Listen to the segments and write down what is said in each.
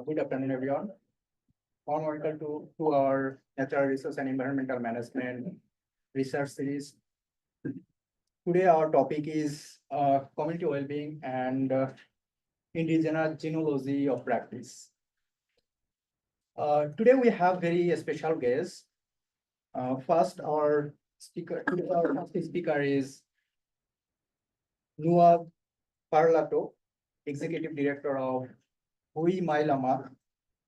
Good afternoon, everyone. Warm welcome to our Natural Resource and Environmental Management research series. Today, our topic is community well-being and indigenous genealogy of practice. Today, we have very special guests. First, our first speaker is Noʻeau Peralto, Executive Director of Hui Mālama,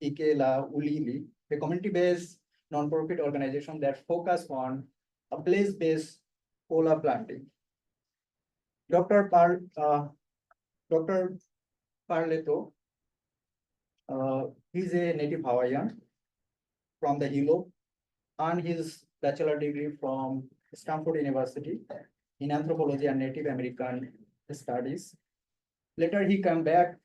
ʻŌlili, a community-based non-profit organization that focuses on a place-based kola planting. Dr. Peralto, he's a native Hawaiian from the Hilo, earned his bachelor degree from Stanford University in anthropology and Native American studies. Later, he came back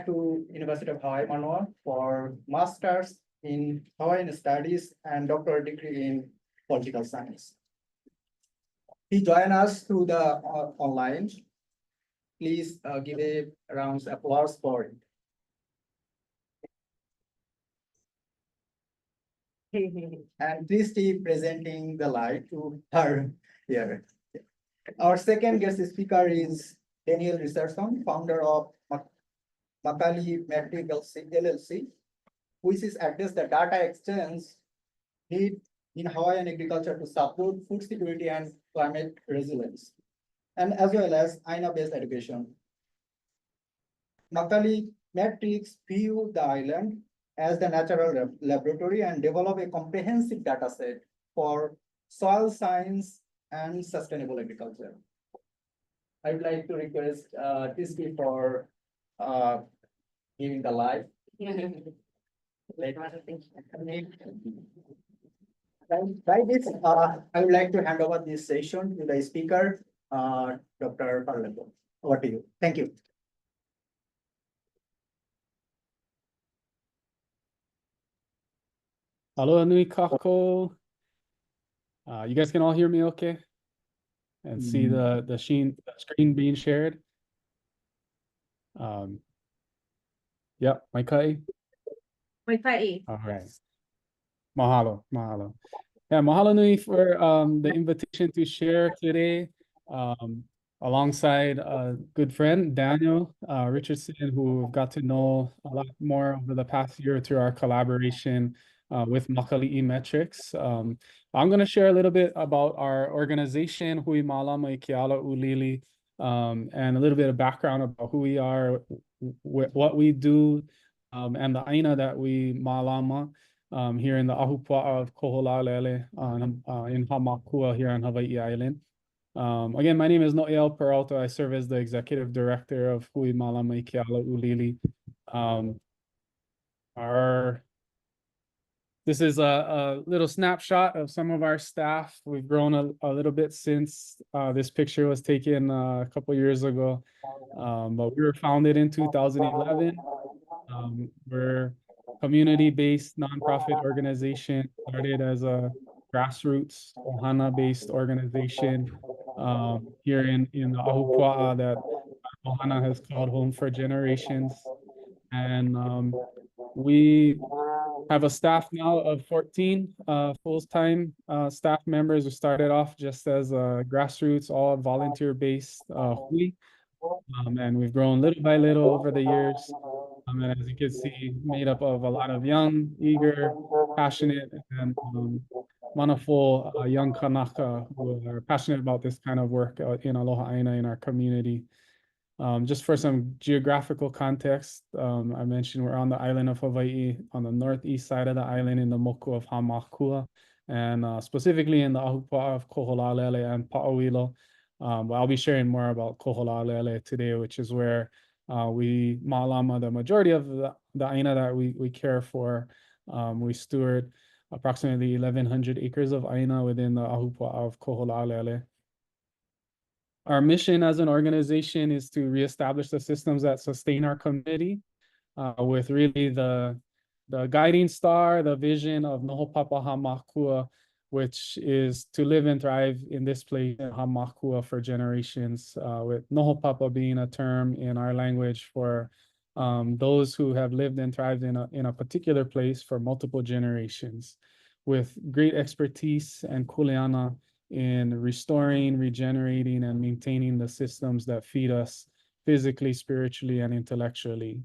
to University of Hawaii Manoa for master's in Hawaiian studies and doctoral degree in political science. He joined us through the online. Please give a round of applause for it. And Christy presenting the light to her here. Our second guest speaker is Richardson, founder of Makaliʻi Metrics LLC, which is address the data exchange need in Hawaiian agriculture to support food security and climate resilience, and as well as ʻāina-based education. Makaliʻi Metrics view the island as the natural laboratory and develop a comprehensive data set for soil science and sustainable agriculture. I would like to request Tisky for giving the live. By this, I would like to hand over this session to the speaker, Dr. Peralto. Over to you. Thank you. Aloha nui kako. You guys can all hear me okay? And see the screen being shared? Yep, Maikai. All right. Mahalo. Yeah, mahalo nui for the invitation to share today alongside a good friend, Daniel Richardson, who got to know a lot more over the past year through our collaboration with Makaliʻi Metrics. I'm going to share a little bit about our organization, Hui Mālama ʻŌlili, and a little bit of background about who we are, what we do, and the ʻāina that we mālama here in the ahupuaʻa of Koholālele in Hāmākua here on Hawaiʻi Island. Again, my name is Noʻeau Peralto. I serve as the Executive Director of Hui Mālama ʻŌlili. This is a little snapshot of some of our staff. We've grown a little bit since this picture was taken a couple years ago, but we were founded in 2011. We're a community-based nonprofit organization, started as a grassroots ohana-based organization here in the ahupuaʻa that ohana has called home for generations. And we have a staff now of 14 full-time staff members. We started off just as a grassroots, all volunteer-based hui. And we've grown little by little over the years. And as you can see, made up of a lot of young, eager, passionate, and manaful young kanaka who are passionate about this kind of work in Aloha ʻāina in our community. Just for some geographical context, I mentioned we're on the island of Hawaii, on the northeast side of the island in the moku of Hāmākua, and specifically in the ahupuaʻa of Koholālele and Pāʻauilo. But I'll be sharing more about Koholālele today, which is where we mālama the majority of the ʻāina that we care for. We steward approximately 1,100 acres of ʻāina within the ahupuaʻa of Koholālele. Our mission as an organization is to reestablish the systems that sustain our community with really the guiding star, the vision of Noho Papa Hāmākua, which is to live and thrive in this place in Hāmākua for generations, with Noho Papa being a term in our language for those who have lived and thrived in a particular place for multiple generations, with great expertise and kuleana in restoring, regenerating, and maintaining the systems that feed us physically, spiritually, and intellectually.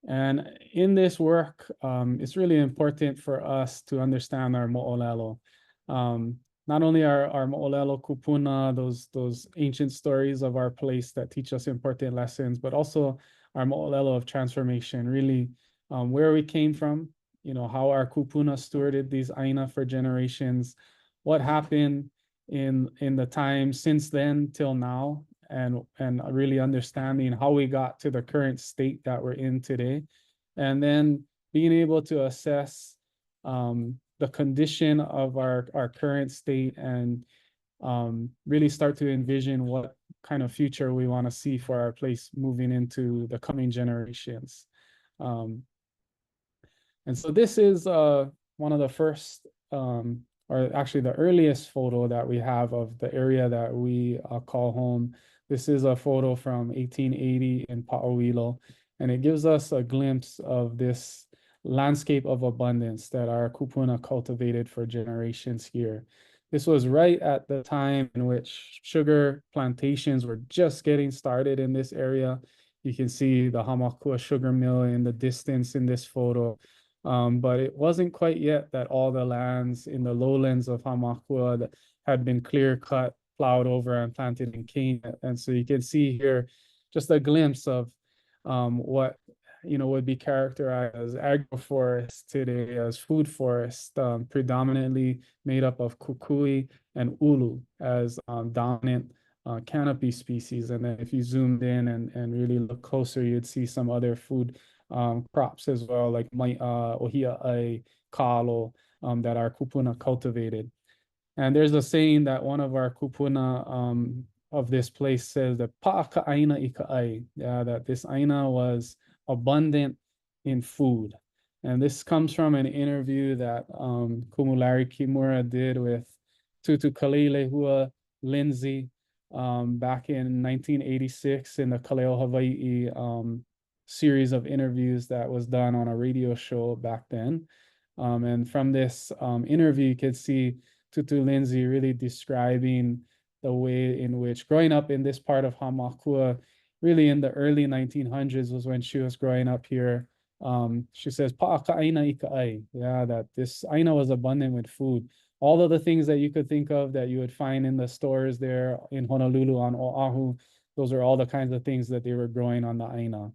And in this work, it's really important for us to understand our moʻolelo. Not only our moʻolelo kupuna, those ancient stories of our place that teach us important lessons, but also our moʻolelo of transformation, really where we came from, how our kupuna stewarded these ʻāina for generations, what happened in the time since then till now, and really understanding how we got to the current state that we're in today, and then being able to assess the condition of our current state, and really start to envision what kind of future we want to see for our place moving into the coming generations. And so this is one of the first, or actually the earliest photo that we have of the area that we call home. This is a photo from 1880 in Pa'awilo, and it gives us a glimpse of this landscape of abundance that our kupuna cultivated for generations here. This was right at the time in which sugar plantations were just getting started in this area. You can see the Hāmākua sugar mill in the distance in this photo. But it wasn't quite yet that all the lands in the lowlands of Hāmākua that had been clear cut, plowed over, and planted in cane. And so you can see here just a glimpse of what would be characterized as agroforest today, as food forest, predominantly made up of kukui and ulu as dominant canopy species. And then if you zoomed in and really look closer, you'd see some other food crops as well, like ʻāina-ʻai, kalo, that our kupuna cultivated. And there's a saying that one of our kupuna of this place says that ʻāina-ʻai, that this ʻāina was abundant in food. And this comes from an interview that Kumulari Kimura did with Tutu Kalilehua Lindsay back in 1986 in the Kaleo Hawaii series of interviews that was done on a radio show back then. And from this interview, you can see Tutu Lindsay really describing the way in which growing up in this part of Hāmākua, really in the early 1900s was when she was growing up here. She says, that this ʻāina was abundant with food. All of the things that you could think of that you would find in the stores there in Honolulu on Oahu, those are all the kinds of things that they were growing on the ʻāina.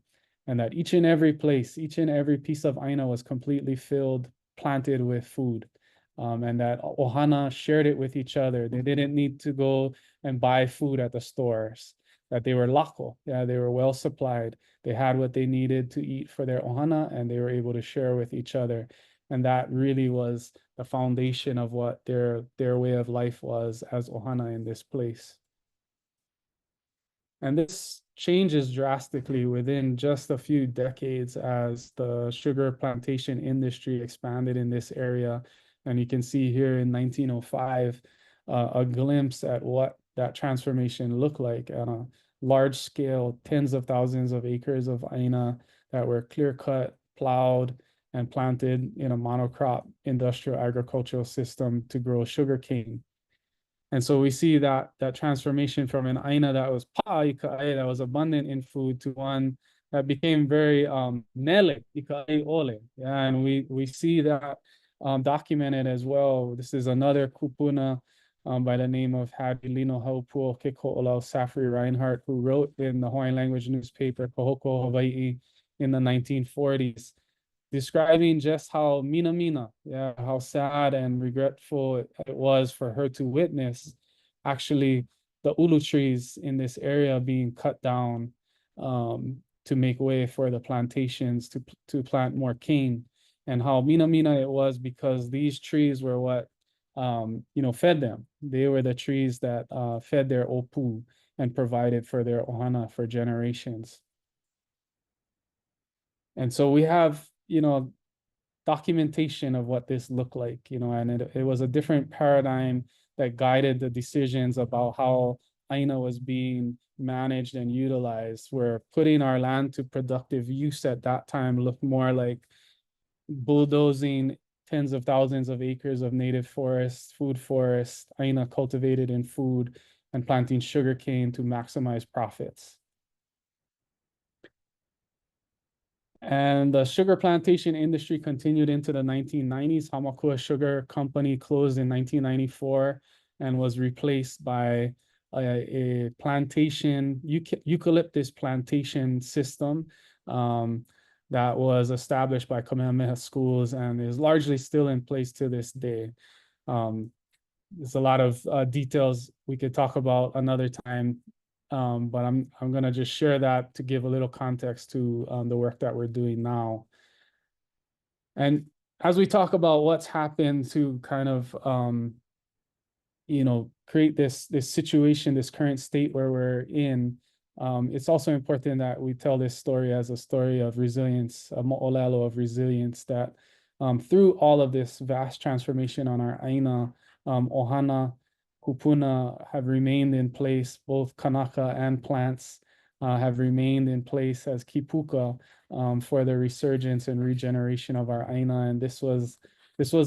And that each and every place, each and every piece of ʻāina was completely filled, planted with food. And that ohana shared it with each other. They didn't need to go and buy food at the stores, that they were lako. They were well supplied. They had what they needed to eat for their ohana, and they were able to share with each other. And that really was the foundation of what their way of life was as ohana in this place. And this changes drastically within just a few decades as the sugar plantation industry expanded in this area. And you can see here in 1905, a glimpse at what that transformation looked like on a large scale, tens of thousands of acres of ʻāina that were clear cut, plowed, and planted in a monocrop industrial agricultural system to grow sugarcane. And so we see that transformation from an ʻāina that was paʻikaʻai, that was abundant in food, to one that became very nele, ikaʻai ole. And we see that documented as well. This is another kupuna by the name of Hattie Lino Haupua Keko'olau Safri Reinhardt, who wrote in the Hawaiian language newspaper Kohoko Hawaii in the 1940s, describing just how mina, how sad and regretful it was for her to witness actually the ulu trees in this area being cut down to make way for the plantations to plant more cane, and how mina it was because these trees were what fed them. They were the trees that fed their opu and provided for their ohana for generations. And so we have documentation of what this looked like, and it was a different paradigm that guided the decisions about how ʻāina was being managed and utilized, where putting our land to productive use at that time looked more like bulldozing tens of thousands of acres of native forests, food forests, ʻāina cultivated in food, and planting sugarcane to maximize profits. And the sugar plantation industry continued into the 1990s. Hāmākua Sugar Company closed in 1994 and was replaced by a plantation, eucalyptus plantation system that was established by Kamehameha schools and is largely still in place to this day. There's a lot of details we could talk about another time, but I'm gonna just share that to give a little context to the work that we're doing now. And as we talk about what's happened to kind of create this situation, this current state where we're in, it's also important that we tell this story as a story of resilience, a moʻolelo of resilience, that through all of this vast transformation on our ʻāina, ohana, kupuna have remained in place. Both kanaka and plants have remained in place as kipuka for the resurgence and regeneration of our ʻāina. And this was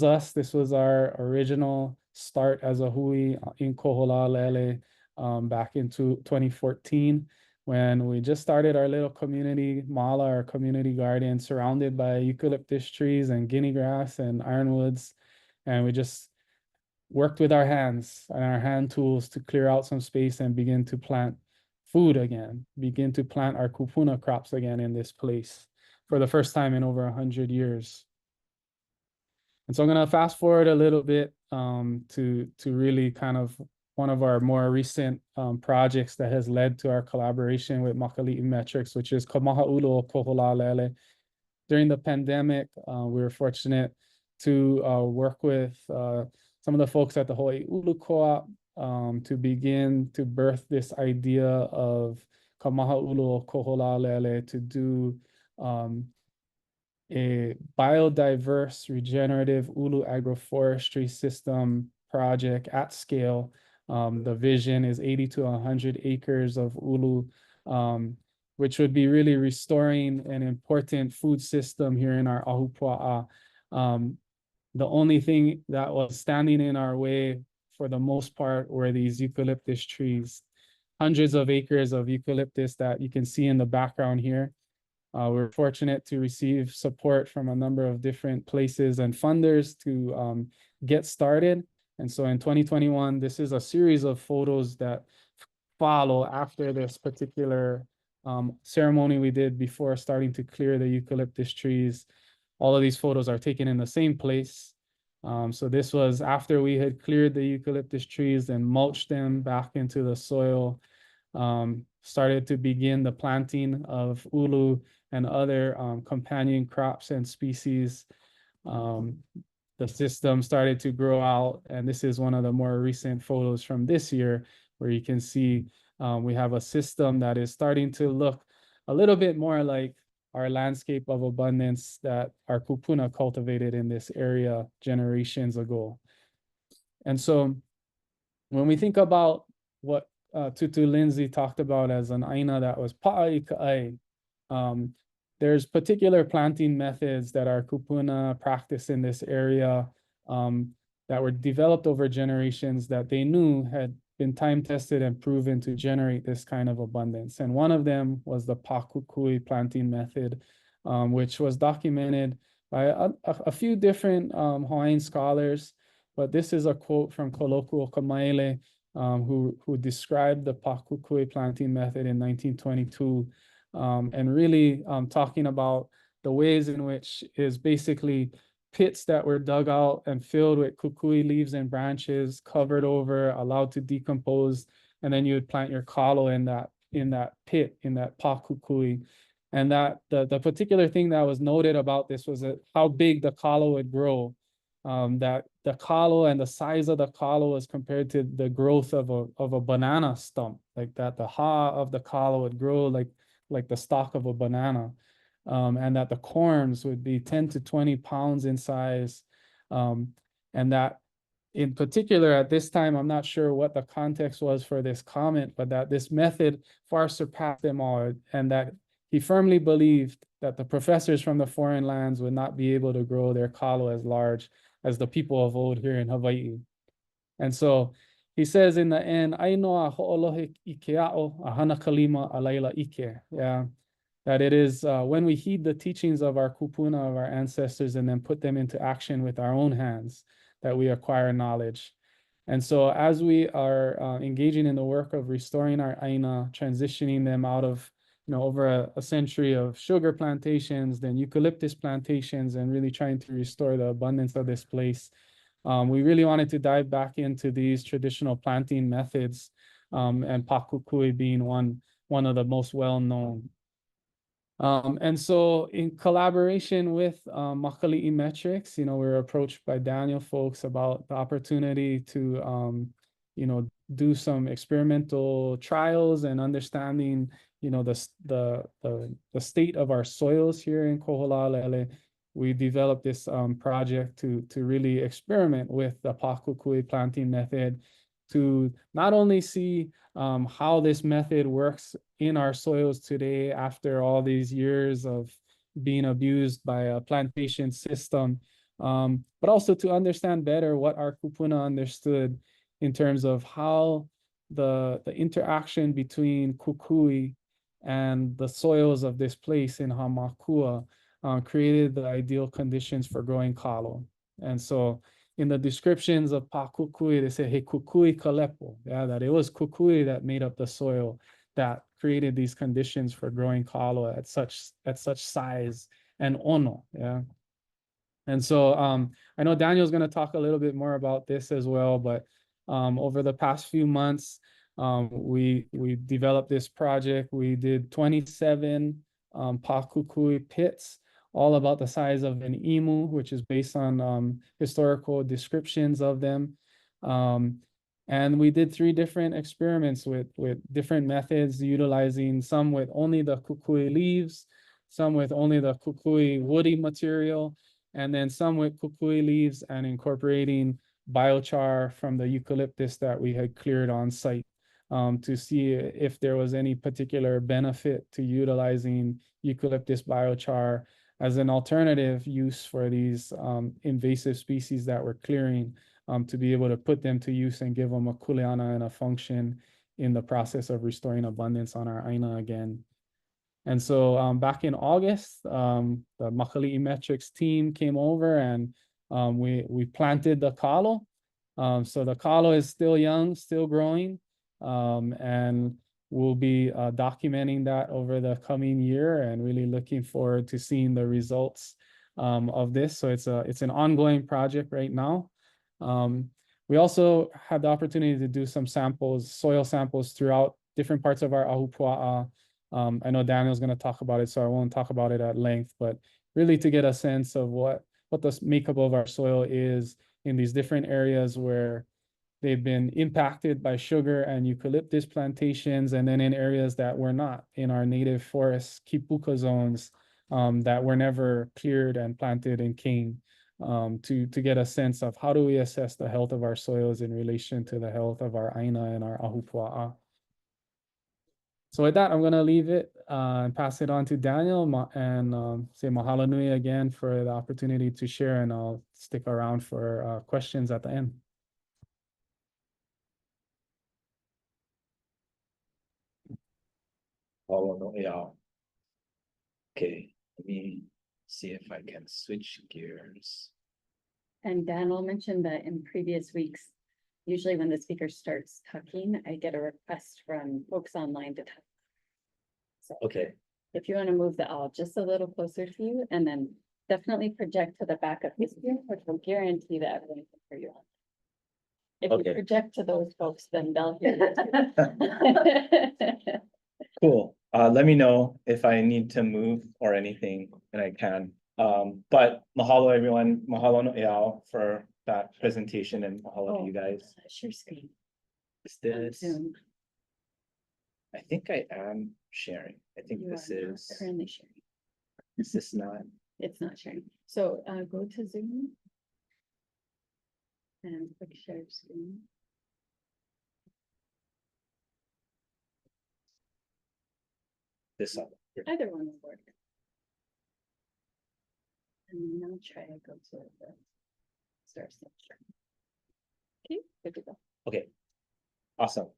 us. This was our original start as a hui in Koholālele back into 2014, when we just started our little community mala, our community garden, surrounded by eucalyptus trees and guinea grass and ironwoods. And we just worked with our hands and our hand tools to clear out some space and begin to plant food again, begin to plant our kupuna crops again in this place for the first time in over 100 years. And so I'm going to fast forward a little bit to really kind of one of our more recent projects that has led to our collaboration with Makaliʻi Metrics, which is Kamaha'ulo Koholālele. During the pandemic, we were fortunate to work with some of the folks at the Hawaii Ulu Co-op to begin to birth this idea of Kamaha'ulo Koholālele to do a biodiverse regenerative ulu agroforestry system project at scale. The vision is 80 to 100 acres of ulu, which would be really restoring an important food system here in our ahupuaʻa. The only thing that was standing in our way for the most part were these eucalyptus trees, hundreds of acres of eucalyptus that you can see in the background here. We're fortunate to receive support from a number of different places and funders to get started. And so in 2021, this is a series of photos that follow after this particular ceremony we did before starting to clear the eucalyptus trees. All of these photos are taken in the same place. So this was after we had cleared the eucalyptus trees and mulched them back into the soil, started to begin the planting of ulu and other companion crops and species. The system started to grow out, and this is one of the more recent photos from this year, where you can see we have a system that is starting to look a little bit more like our landscape of abundance that our kupuna cultivated in this area generations ago. And so when we think about what Tutu Lindsay talked about as an ʻāina that was paʻaikaʻai, there's particular planting methods that our kupuna practice in this area that were developed over generations that they knew had been time tested and proven to generate this kind of abundance. And one of them was the pākukui planting method, which was documented by a few different Hawaiian scholars. But this is a quote from Kolokua Kamaile, who described the pākukui planting method in 1922, and really talking about the ways in which is basically pits that were dug out and filled with kukui leaves and branches, covered over, allowed to decompose, and then you would plant your kalo in that pit, in that pākukui. And that the particular thing that was noted about this was that how big the kalo would grow. That the kalo and the size of the kalo is compared to the growth of a banana stump, like that the ha of the kalo would grow like the stalk of a banana. And that the corms would be 10 to 20 pounds in size, and that in particular, at this time, I'm not sure what the context was for this comment, but that this method far surpassed them all, and that he firmly believed that the professors from the foreign lands would not be able to grow their kalo as large as the people of old here in Hawaii. And so he says in the end, "Ainoa ho'olohe ikea'o ahana kalima alaila ike." Yeah, that it is when we heed the teachings of our kupuna, of our ancestors, and then put them into action with our own hands, that we acquire knowledge. And so as we are engaging in the work of restoring our ʻāina, transitioning them out of, over a century of sugar plantations, then eucalyptus plantations, and really trying to restore the abundance of this place, we really wanted to dive back into these traditional planting methods, and pākukui being one of the most well-known. And so in collaboration with Makaliʻi Metrics, we were approached by Daniel folks about the opportunity to, do some experimental trials and understanding, the state of our soils here in Koholālele. We developed this project to really experiment with the pākukui planting method, to not only see how this method works in our soils today after all these years of being abused by a plantation system, but also to understand better what our kupuna understood in terms of how the interaction between kukui and the soils of this place in Hāmākua created the ideal conditions for growing kalo. And so in the descriptions of pākukui, they say, "He kukui ka lepo," yeah, that it was kukui that made up the soil that created these conditions for growing kalo at such size and ono, yeah. And so I know Daniel's going to talk a little bit more about this as well, but over the past few months, we developed this project. We did 27 pākukui pits, all about the size of an emu, which is based on historical descriptions of them. And we did 3 different experiments with different methods, utilizing some with only the kukui leaves, some with only the kukui woody material, and then some with kukui leaves and incorporating biochar from the eucalyptus that we had cleared on site, to see if there was any particular benefit to utilizing eucalyptus biochar as an alternative use for these invasive species that we're clearing, to be able to put them to use and give them a kuleana and a function in the process of restoring abundance on our ʻāina again. And so back in August, the Makaliʻi Metrics team came over and we planted the kalo. So the kalo is still young, still growing, and we'll be documenting that over the coming year and really looking forward to seeing the results of this. So it's an ongoing project right now. We also had the opportunity to do some samples, soil samples throughout different parts of our ahupuaʻa. I know Daniel's going to talk about it, so I won't talk about it at length, but really to get a sense of what the makeup of our soil is in these different areas where they've been impacted by sugar and eucalyptus plantations, and then in areas that were not, in our native forest kipuka zones that were never cleared and planted in cane, to get a sense of how do we assess the health of our soils in relation to the health of our ʻāina and our ahupuaʻa. So with that, I'm going to leave it and pass it on to Daniel, and say mahalo nui again for the opportunity to share, and I'll stick around for questions at the end. Noʻeau. Okay, let me see if I can switch gears. And Daniel mentioned that in previous weeks, usually when the speaker starts talking, I get a request from folks online to talk. So Okay, if you want to move the owl just a little closer to you, and then definitely project to the back of his screen, which will guarantee that everyone can hear you. If Okay. you project to those folks, then they'll hear you. cool. Let me know if I need to move or anything, and I can. But mahalo everyone, mahalo noʻeau for that presentation, and mahalo to you guys. Share screen. Is this? Zoom. I think I am sharing. I think You this are not is. currently sharing. Is this not? It's not sharing. So go to Zoom. And quick share screen. This up. Either one will work. And now try to go to the start section. Okay, good to go. Okay, awesome.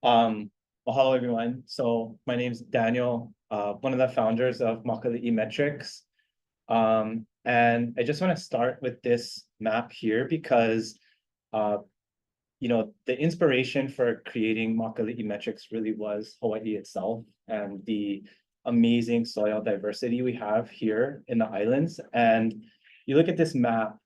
Mahalo everyone. So my name is Daniel, one of the founders of Makaliʻi Metrics. And I just want to start with this map here because you know, the inspiration for creating Makaliʻi Metrics really was Hawaii itself and the amazing soil diversity we have here in the islands. And you look at this map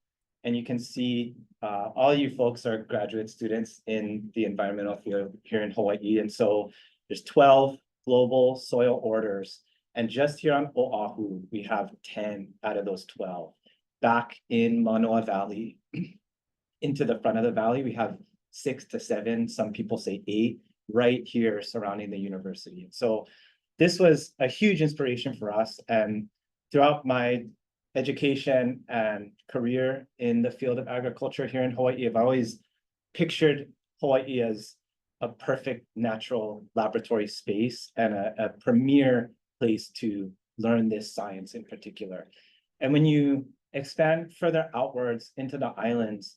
and you can see all you folks are graduate students in the environmental field here in Hawaii. And so there's 12 global soil orders. And just here on Oahu, we have 10 out of those 12. Back in Manoa Valley, into the front of the valley, we have 6 to 7, some people say 8, right here surrounding the university. So this was a huge inspiration for us. And throughout my education and career in the field of agriculture here in Hawaii, I've always pictured Hawaii as a perfect natural laboratory space and a premier place to learn this science in particular. And when you expand further outwards into the islands,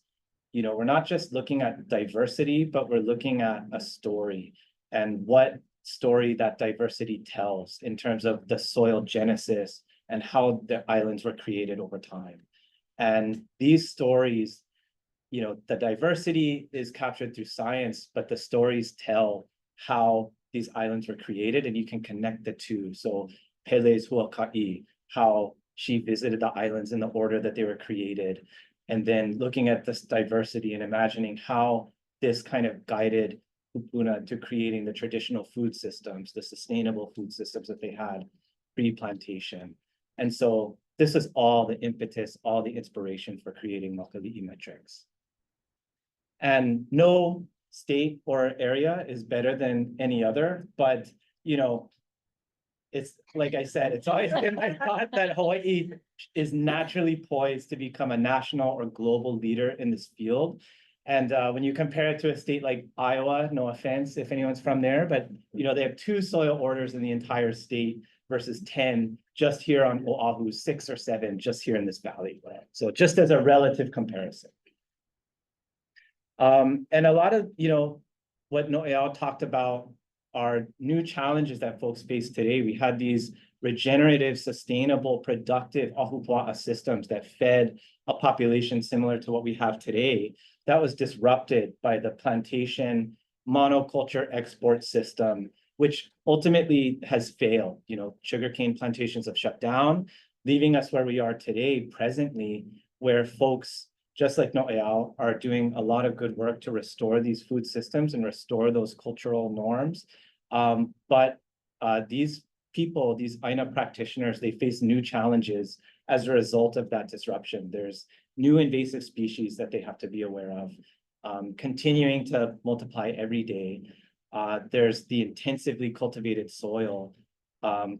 you know, we're not just looking at diversity, but we're looking at a story and what story that diversity tells in terms of the soil genesis and how the islands were created over time. And these stories, you know, the diversity is captured through science, but the stories tell how these islands were created, and you can connect the two. So Pele's huaka'i, how she visited the islands in the order that they were created, and then looking at this diversity and imagining how this kind of guided Kupuna to creating the traditional food systems, the sustainable food systems that they had pre-plantation. And so this is all the impetus, all the inspiration for creating Makaliʻi Metrics. And no state or area is better than any other, but you know, it's like I said, it's always been my thought that Hawaii is naturally poised to become a national or global leader in this field. And when you compare it to a state like Iowa, no offense if anyone's from there, but you know, they have 2 soil orders in the entire state versus 10 just here on Oahu, 6 or 7 just here in this valley. So just as a relative comparison. And a lot of, you know, what Noʻeau talked about are new challenges that folks face today. We had these regenerative, sustainable, productive ahupuaʻa systems that fed a population similar to what we have today. That was disrupted by the plantation monoculture export system, which ultimately has failed. You know, sugarcane plantations have shut down, leaving us where we are today, presently, where folks, just like Noʻeau, are doing a lot of good work to restore these food systems and restore those cultural norms. But these people, these ʻāina practitioners, they face new challenges as a result of that disruption. There's new invasive species that they have to be aware of, continuing to multiply every day. There's the intensively cultivated soil,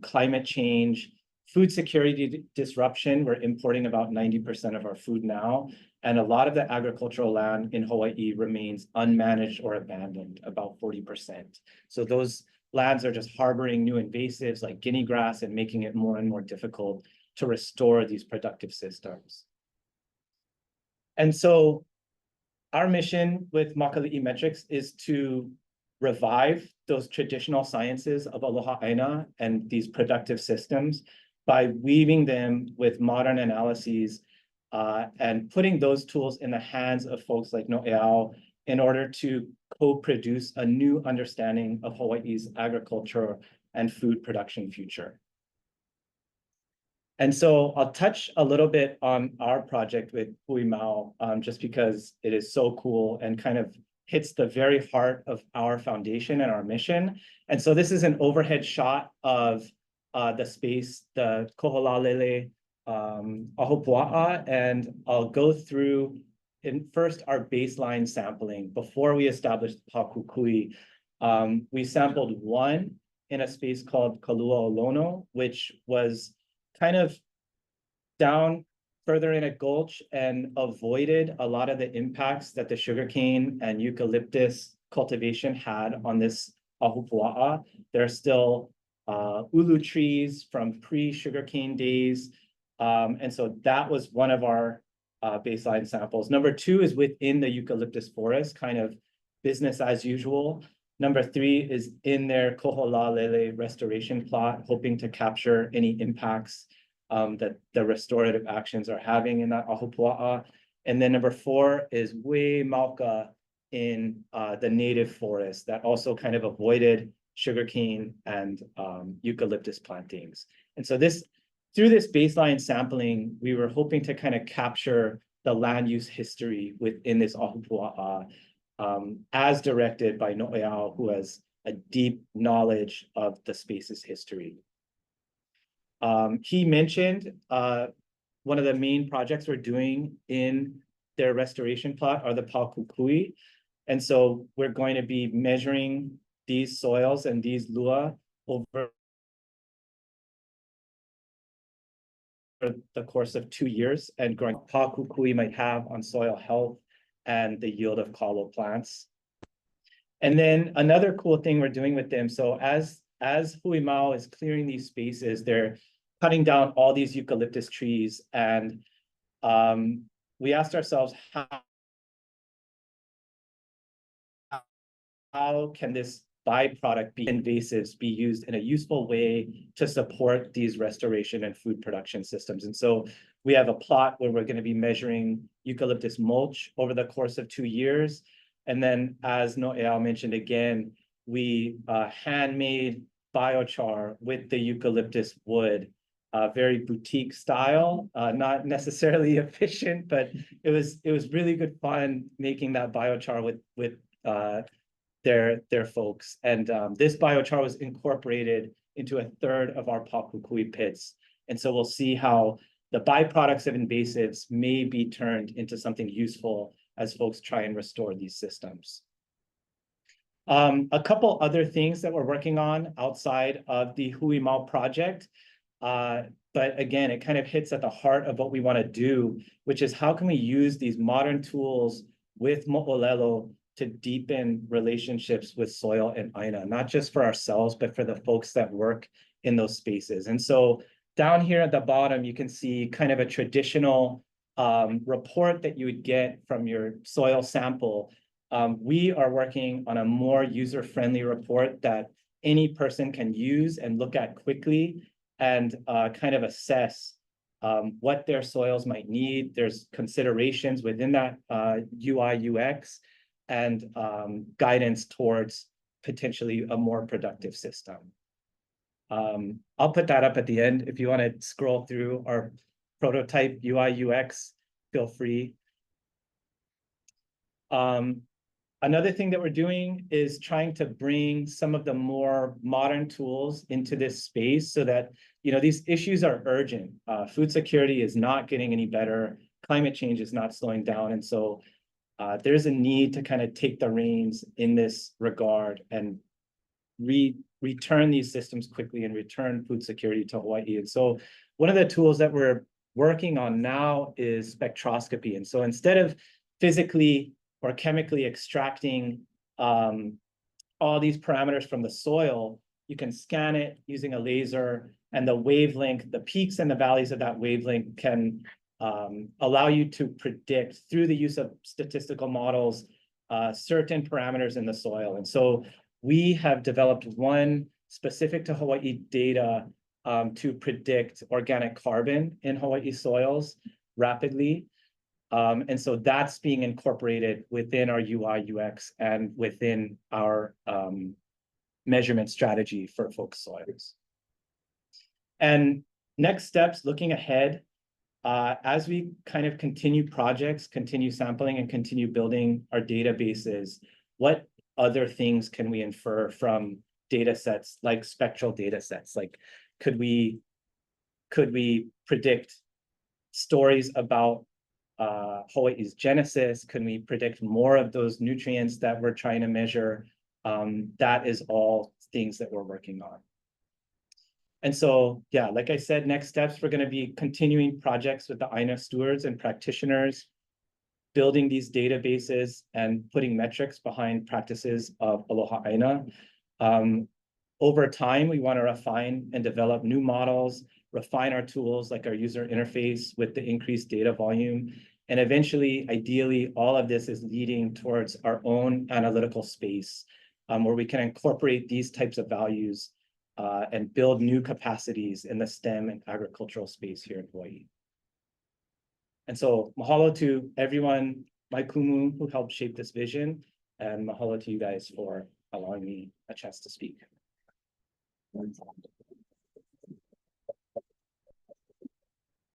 climate change, food security disruption. We're importing about 90% of our food now. And a lot of the agricultural land in Hawaii remains unmanaged or abandoned, about 40%. So those lands are just harboring new invasives like guinea grass and making it more and more difficult to restore these productive systems. And so our mission with Makaliʻi Metrics is to revive those traditional sciences of aloha ʻāina and these productive systems by weaving them with modern analyses and putting those tools in the hands of folks like Noʻeau in order to co-produce a new understanding of Hawaii's agriculture and food production future. And so I'll touch a little bit on our project with Hui Mālama, just because it is so cool and kind of hits the very heart of our foundation and our mission. And so this is an overhead shot of the space, the Koholālele ahupuaʻa, and I'll go through first our baseline sampling. Before we established pākukui, we sampled 1 in a space called Kaluaolono, which was kind of down further in a gulch and avoided a lot of the impacts that the sugarcane and eucalyptus cultivation had on this ahupuaʻa. There are still ulu trees from pre-sugarcane days. And so that was one of our baseline samples. Number 2 is within the eucalyptus forest, kind of business as usual. Number 3 is in their Koholālele restoration plot, hoping to capture any impacts that the restorative actions are having in that ahupuaʻa. And then number 4 is Hui Mālama in the native forest that also kind of avoided sugarcane and eucalyptus plantings. And so through this baseline sampling, we were hoping to kind of capture the land use history within this ahupuaʻa as directed by Noʻeau, who has a deep knowledge of the space's history. He mentioned one of the main projects we're doing in their restoration plot are the pākukui. And so we're going to be measuring these soils and these lua over the course of 2 years and growing pākukui might have on soil health and the yield of kalo plants. And then another cool thing we're doing with them, so as Hui Mau is clearing these spaces, they're cutting down all these eucalyptus trees, and we asked ourselves, how can this byproduct be invasives be used in a useful way to support these restoration and food production systems? And so we have a plot where we're going to be measuring eucalyptus mulch over the course of 2 years. And then, as Noʻeau mentioned again, we handmade biochar with the eucalyptus wood, very boutique style, not necessarily efficient, but it was really good fun making that biochar with their folks. And this biochar was incorporated into a third of our pākukui pits. And so we'll see how the byproducts of invasives may be turned into something useful as folks try and restore these systems. A couple other things that we're working on outside of the Hui Mau project, but again, it kind of hits at the heart of what we want to do, which is how can we use these modern tools with moʻolelo to deepen relationships with soil and ʻāina, not just for ourselves, but for the folks that work in those spaces. And so down here at the bottom, you can see kind of a traditional report that you would get from your soil sample. We are working on a more user-friendly report that any person can use and look at quickly and kind of assess what their soils might need. There's considerations within that UI, UX, and guidance towards potentially a more productive system. I'll put that up at the end. If you want to scroll through our prototype UI, UX, feel free. Another thing that we're doing is trying to bring some of the more modern tools into this space so that, you know, these issues are urgent. Food security is not getting any better. Climate change is not slowing down. And so there's a need to kind of take the reins in this regard and return these systems quickly and return food security to Hawaii. And so one of the tools that we're working on now is spectroscopy. And so instead of physically or chemically extracting all these parameters from the soil, you can scan it using a laser, and the wavelength, the peaks and the valleys of that wavelength can allow you to predict through the use of statistical models certain parameters in the soil. And so we have developed one specific to Hawaii data to predict organic carbon in Hawaii soils rapidly. And so that's being incorporated within our UI, UX, and within our measurement strategy for focus soils. And next steps, looking ahead, as we kind of continue projects, continue sampling, and continue building our databases, what other things can we infer from data sets, like spectral data sets? Like, could we predict stories about Hawaii's genesis? Can we predict more of those nutrients that we're trying to measure? That is all things that we're working on. And so, yeah, like I said, next steps, we're going to be continuing projects with the Aina stewards and practitioners, building these databases and putting metrics behind practices of Aloha Aina. Over time, we want to refine and develop new models, refine our tools like our user interface with the increased data volume. And eventually, ideally, all of this is leading towards our own analytical space where we can incorporate these types of values and build new capacities in the STEM and agricultural space here in Hawaii. And so mahalo to everyone, my kumu, who helped shape this vision, and mahalo to you guys for allowing me a chance to speak.